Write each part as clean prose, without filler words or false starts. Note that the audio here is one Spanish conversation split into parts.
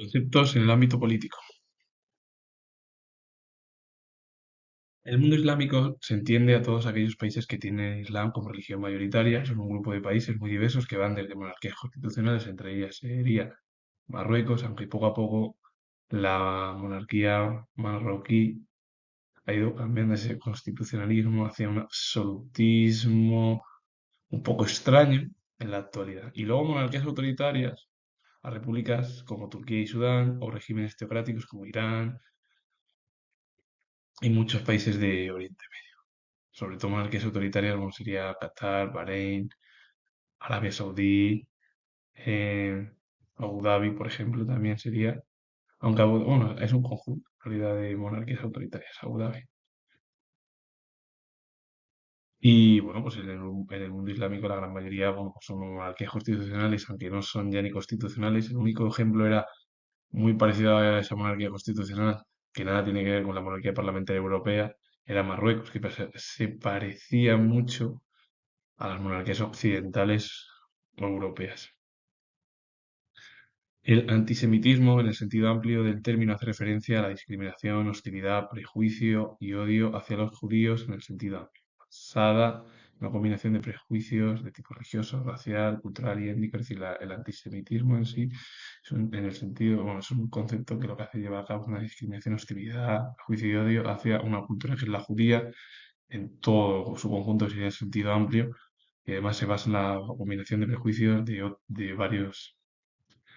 Conceptos en el ámbito político. El mundo islámico se entiende a todos aquellos países que tienen Islam como religión mayoritaria. Son un grupo de países muy diversos que van desde monarquías constitucionales, entre ellas sería Marruecos, aunque poco a poco la monarquía marroquí ha ido cambiando ese constitucionalismo hacia un absolutismo un poco extraño en la actualidad. Y luego monarquías autoritarias a repúblicas como Turquía y Sudán, o regímenes teocráticos como Irán y muchos países de Oriente Medio. Sobre todo monarquías autoritarias como sería Qatar, Bahrein, Arabia Saudí, eh, Abu Dhabi, por ejemplo, también sería. Aunque bueno, es un conjunto en realidad de monarquías autoritarias, Abu Dhabi. Y bueno, pues en el mundo islámico la gran mayoría, bueno, pues son monarquías constitucionales, aunque no son ya ni constitucionales. El único ejemplo era muy parecido a esa monarquía constitucional, que nada tiene que ver con la monarquía parlamentaria europea, era Marruecos, que se parecía mucho a las monarquías occidentales o europeas. El antisemitismo, en el sentido amplio del término, hace referencia a la discriminación, hostilidad, prejuicio y odio hacia los judíos en el sentido amplio, basada en una combinación de prejuicios de tipo religioso, racial, cultural y étnico. Es decir, el antisemitismo en sí en el sentido, bueno, es un concepto que lo que hace llevar a cabo es una discriminación, hostilidad, prejuicio y odio hacia una cultura que es la judía en todo su conjunto, sería el sentido amplio, y además se basa en la combinación de prejuicios de varios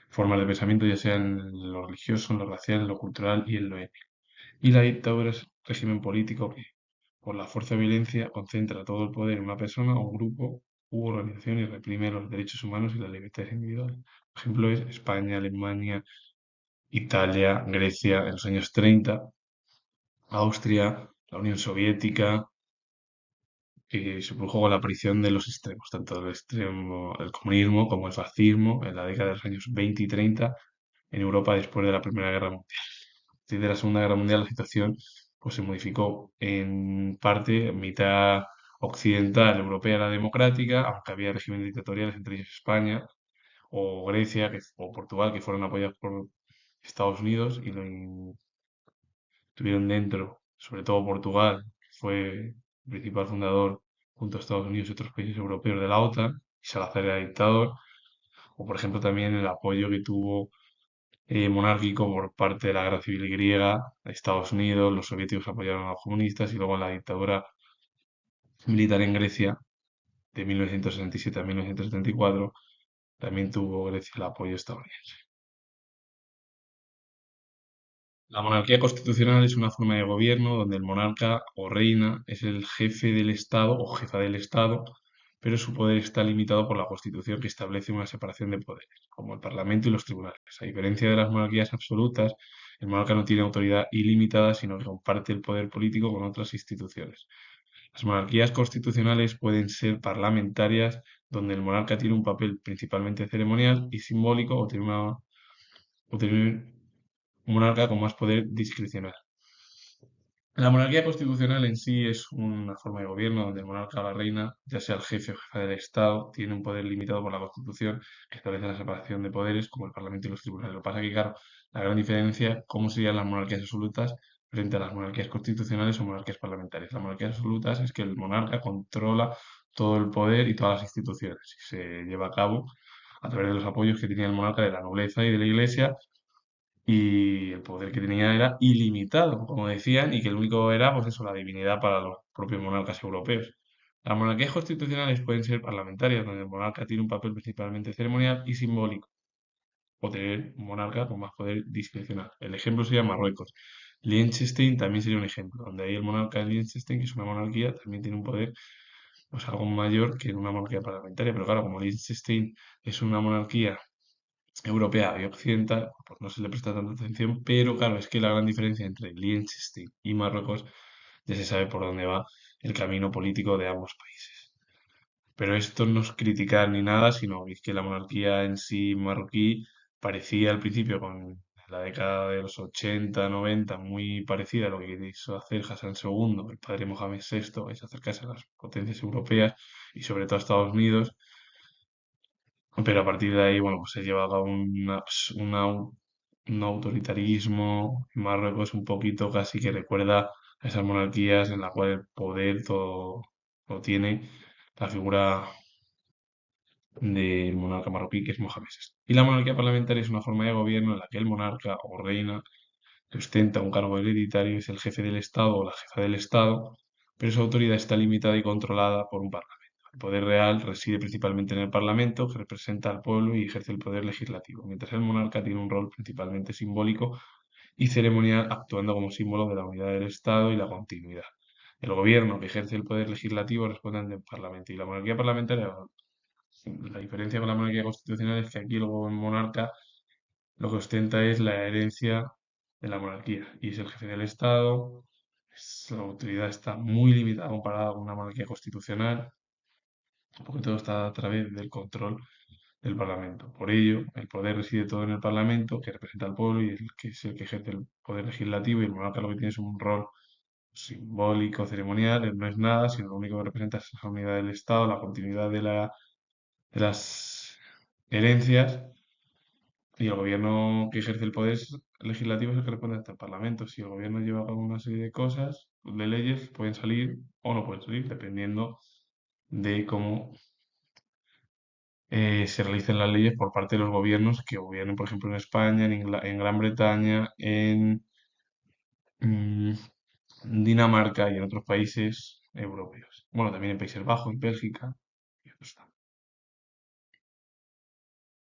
formas de pensamiento, ya sea en lo religioso, en lo racial, en lo cultural y en lo étnico. Y la dictadura es un régimen político que, por la fuerza de violencia, concentra todo el poder en una persona o un grupo u organización y reprime los derechos humanos y las libertades individuales. Por ejemplo, es España, Alemania, Italia, Grecia en los años 30, Austria, la Unión Soviética, que se produjo con la aparición de los extremos, tanto el extremo del comunismo como el fascismo en la década de los años 20 y 30 en Europa después de la Primera Guerra Mundial. Desde de la Segunda Guerra Mundial la situación pues, se modificó en parte, mitad occidental europea era democrática, aunque había regímenes dictatoriales, entre ellos España o Grecia o Portugal, que fueron apoyados por Estados Unidos y tuvieron dentro, sobre todo Portugal, que fue el principal fundador junto a Estados Unidos y otros países europeos de la OTAN, y Salazar era dictador, o por ejemplo también el apoyo que tuvo monárquico por parte de la guerra civil griega, Estados Unidos, los soviéticos apoyaron a los comunistas y luego en la dictadura militar en Grecia de 1967 a 1974 también tuvo Grecia el apoyo estadounidense. La monarquía constitucional es una forma de gobierno donde el monarca o reina es el jefe del Estado o jefa del Estado, pero su poder está limitado por la Constitución que establece una separación de poderes, como el Parlamento y los tribunales. A diferencia de las monarquías absolutas, el monarca no tiene autoridad ilimitada, sino que comparte el poder político con otras instituciones. Las monarquías constitucionales pueden ser parlamentarias, donde el monarca tiene un papel principalmente ceremonial y simbólico, o tener un monarca con más poder discrecional. La monarquía constitucional en sí es una forma de gobierno donde el monarca o la reina, ya sea el jefe o jefa del Estado, tiene un poder limitado por la Constitución que establece la separación de poderes como el Parlamento y los tribunales. Lo que pasa es que, claro, la gran diferencia, cómo serían las monarquías absolutas frente a las monarquías constitucionales o monarquías parlamentarias. Las monarquías absolutas es que el monarca controla todo el poder y todas las instituciones y se lleva a cabo a través de los apoyos que tenía el monarca de la nobleza y de la iglesia, y el poder que tenía era ilimitado, como decían, y que el único era, pues eso, la divinidad para los propios monarcas europeos. Las monarquías constitucionales pueden ser parlamentarias, donde el monarca tiene un papel principalmente ceremonial y simbólico, o tener un monarca con más poder discrecional. El ejemplo sería Marruecos. Liechtenstein también sería un ejemplo, donde ahí el monarca de Liechtenstein, que es una monarquía, también tiene un poder pues algo mayor que en una monarquía parlamentaria, pero claro, como Liechtenstein es una monarquía europea y occidental, pues no se le presta tanta atención, pero claro, es que la gran diferencia entre Liechtenstein y Marruecos ya se sabe por dónde va el camino político de ambos países. Pero esto no es criticar ni nada, sino que es que la monarquía en sí marroquí parecía al principio con la década de los 80, 90, muy parecida a lo que quiso hacer Hassan II, el padre Mohamed VI, es acercarse a las potencias europeas y sobre todo a Estados Unidos, pero a partir de ahí, bueno, pues se lleva a cabo una un autoritarismo. En Marruecos un poquito casi que recuerda a esas monarquías en la cual el poder todo lo tiene la figura del monarca marroquí, que es Mohamed VI. Y la monarquía parlamentaria es una forma de gobierno en la que el monarca o reina que ostenta un cargo hereditario es el jefe del Estado o la jefa del Estado, pero su autoridad está limitada y controlada por un parlamento. El poder real reside principalmente en el Parlamento, que representa al pueblo y ejerce el poder legislativo, mientras el monarca tiene un rol principalmente simbólico y ceremonial, actuando como símbolo de la unidad del Estado y la continuidad. El gobierno que ejerce el poder legislativo responde ante el Parlamento y la monarquía parlamentaria, la diferencia con la monarquía constitucional es que aquí el monarca lo que ostenta es la herencia de la monarquía y es el jefe del Estado. La autoridad está muy limitada comparada con una monarquía constitucional, porque todo está a través del control del Parlamento. Por ello, el poder reside todo en el Parlamento, que representa al pueblo y el que es el que ejerce el poder legislativo, y el monarca lo que tiene es un rol simbólico, ceremonial, él no es nada, sino lo único que representa es la unidad del Estado, la continuidad de las herencias, y el gobierno que ejerce el poder legislativo es el que responde ante el Parlamento. Si el gobierno lleva a cabo una serie de cosas, de leyes, pueden salir o no pueden salir, dependiendo de cómo se realicen las leyes por parte de los gobiernos que gobiernen, por ejemplo, en España, en Gran Bretaña, en mm, Dinamarca y en otros países europeos. Bueno, también en Países Bajos, en Bélgica y otros.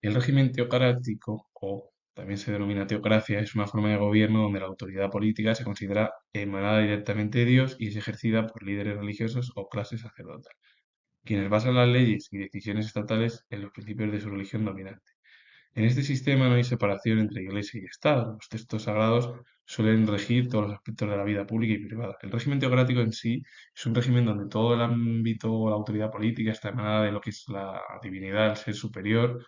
El régimen teocrático, o también se denomina teocracia, es una forma de gobierno donde la autoridad política se considera emanada directamente de Dios y es ejercida por líderes religiosos o clase sacerdotal, quienes basan las leyes y decisiones estatales en los principios de su religión dominante. En este sistema no hay separación entre Iglesia y Estado. Los textos sagrados suelen regir todos los aspectos de la vida pública y privada. El régimen teocrático en sí es un régimen donde todo el ámbito o la autoridad política está emanada de lo que es la divinidad, el ser superior,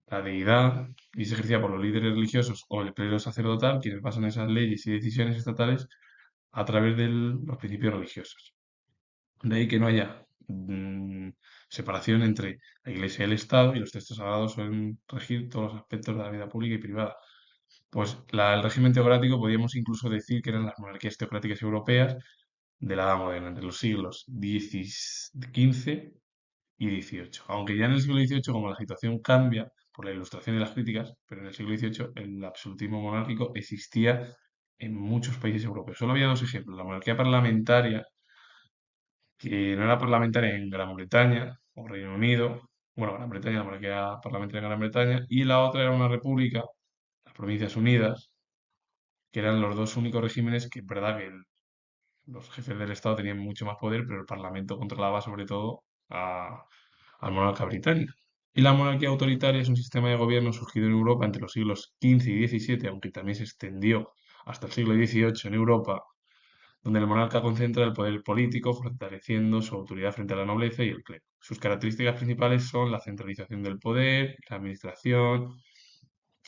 la deidad, y es ejercida por los líderes religiosos o el clero sacerdotal, quienes basan esas leyes y decisiones estatales a través de los principios religiosos. De ahí que no haya separación entre la Iglesia y el Estado, y los textos sagrados suelen regir todos los aspectos de la vida pública y privada. Pues el régimen teocrático podríamos incluso decir que eran las monarquías teocráticas europeas de la Edad Moderna, entre los siglos XV y XVIII. Aunque ya en el siglo XVIII, como la situación cambia por la Ilustración y las críticas, pero en el siglo XVIII el absolutismo monárquico existía en muchos países europeos. Solo había dos ejemplos: la monarquía parlamentaria, que no era parlamentaria en Gran Bretaña o Reino Unido, bueno, Gran Bretaña, la monarquía parlamentaria en Gran Bretaña, y la otra era una república, las Provincias Unidas, que eran los dos únicos regímenes que es verdad que los jefes del Estado tenían mucho más poder, pero el Parlamento controlaba sobre todo al monarca británico. Y la monarquía autoritaria es un sistema de gobierno surgido en Europa entre los siglos XV y XVII, aunque también se extendió hasta el siglo XVIII en Europa, donde el monarca concentra el poder político, fortaleciendo su autoridad frente a la nobleza y el clero. Sus características principales son la centralización del poder, la administración,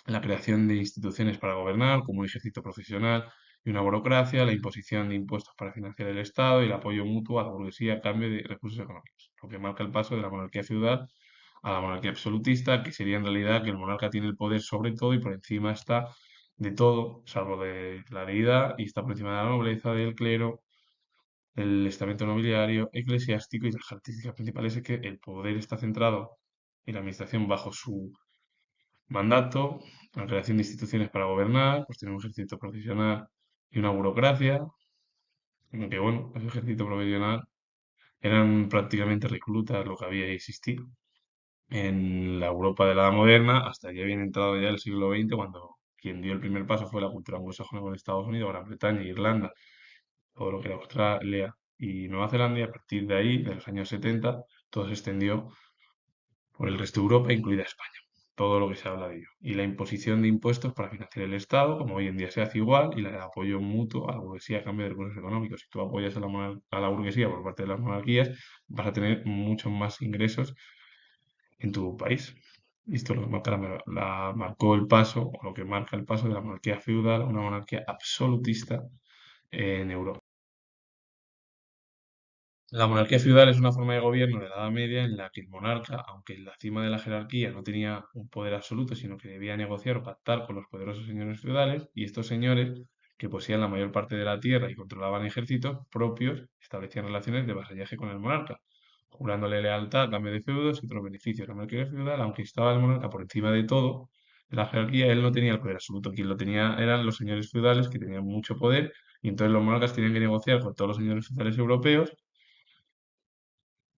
la creación de instituciones para gobernar, como un ejército profesional y una burocracia, la imposición de impuestos para financiar el Estado y el apoyo mutuo a la burguesía a cambio de recursos económicos, lo que marca el paso de la monarquía feudal a la monarquía absolutista, que sería en realidad que el monarca tiene el poder sobre todo y por encima está de todo, salvo de la deidad, y está por encima de la nobleza, del clero, el estamento nobiliario, eclesiástico, y las características principales es que el poder está centrado en la administración bajo su mandato, la creación de instituciones para gobernar, pues tiene un ejército profesional y una burocracia, aunque bueno, ese ejército profesional eran prácticamente reclutas lo que había existido en la Europa de la Edad Moderna, hasta ya bien entrado ya el siglo XX, cuando quien dio el primer paso fue la cultura anglosajona con Estados Unidos, Gran Bretaña, Irlanda, todo lo que era Australia y Nueva Zelanda, y a partir de ahí, de los años 70, todo se extendió por el resto de Europa, incluida España. Todo lo que se habla de ello. Y la imposición de impuestos para financiar el Estado, como hoy en día se hace igual, y el apoyo mutuo a la burguesía a cambio de recursos económicos. Si tú apoyas a a la burguesía por parte de las monarquías, vas a tener muchos más ingresos en tu país. Y esto es lo que marca marcó el paso, o lo que marca el paso de la monarquía feudal a una monarquía absolutista en Europa. La monarquía feudal es una forma de gobierno de la Edad Media en la que el monarca, aunque en la cima de la jerarquía no tenía un poder absoluto, sino que debía negociar o pactar con los poderosos señores feudales, y estos señores, que poseían la mayor parte de la tierra y controlaban ejércitos propios, establecían relaciones de vasallaje con el monarca, jurándole lealtad a cambio de feudos y otros beneficios. La monarquía feudal, aunque estaba el monarca por encima de todo, de la jerarquía, él no tenía el poder absoluto. Quien lo tenía eran los señores feudales, que tenían mucho poder, y entonces los monarcas tenían que negociar con todos los señores feudales europeos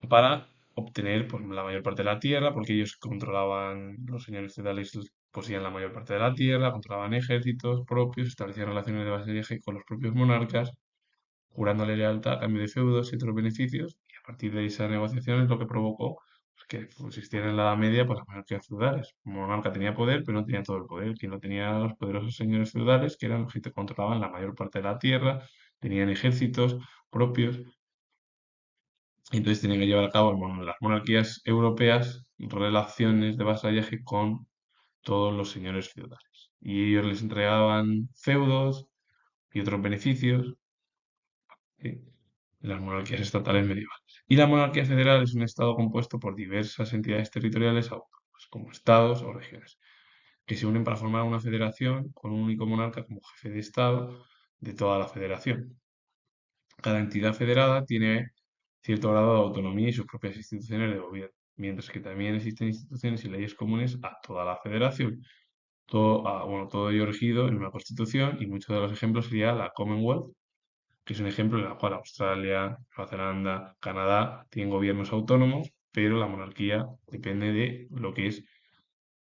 para obtener pues, la mayor parte de la tierra, porque ellos controlaban, los señores feudales poseían la mayor parte de la tierra, controlaban ejércitos propios, establecían relaciones de vasallaje con los propios monarcas, jurándole lealtad a cambio de feudos y otros beneficios, y a partir de esas negociaciones lo que provocó pues, que existieran en la Edad Media pues, las monarquías feudales. El monarca tenía poder, pero no tenía todo el poder. Quien lo tenía eran los poderosos señores feudales, que eran los que controlaban la mayor parte de la tierra, tenían ejércitos propios, y entonces tenían que llevar a cabo las monarquías europeas relaciones de vasallaje con todos los señores feudales. Y ellos les entregaban feudos y otros beneficios, ¿sí? En las monarquías estatales medievales. Y la monarquía federal es un estado compuesto por diversas entidades territoriales autónomas, como estados o regiones, que se unen para formar una federación con un único monarca como jefe de estado de toda la federación. Cada entidad federada tiene cierto grado de autonomía y sus propias instituciones de gobierno, mientras que también existen instituciones y leyes comunes a toda la federación. Todo, bueno, todo ello regido en una constitución y muchos de los ejemplos sería la Commonwealth, que es un ejemplo en el cual Australia, Nueva Zelanda, Canadá tienen gobiernos autónomos, pero la monarquía depende de lo que es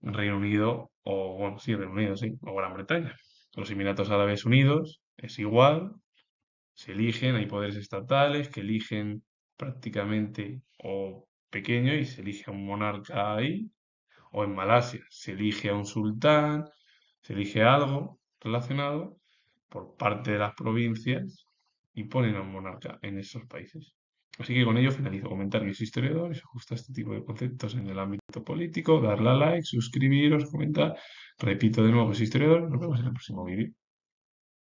Reino Unido o, bueno, sí, Reino Unido, sí, o Gran Bretaña. Los Emiratos Árabes Unidos es igual, se eligen, hay poderes estatales que eligen prácticamente o pequeño y se elige a un monarca ahí, o en Malasia se elige a un sultán, se elige algo relacionado por parte de las provincias y ponen a un monarca en esos países. Así que con ello finalizo. Comentar que soy historiador y se ajusta a este tipo de conceptos en el ámbito político, darle a like, suscribiros, comentar. Repito de nuevo que soy historiador. Nos vemos en el próximo vídeo.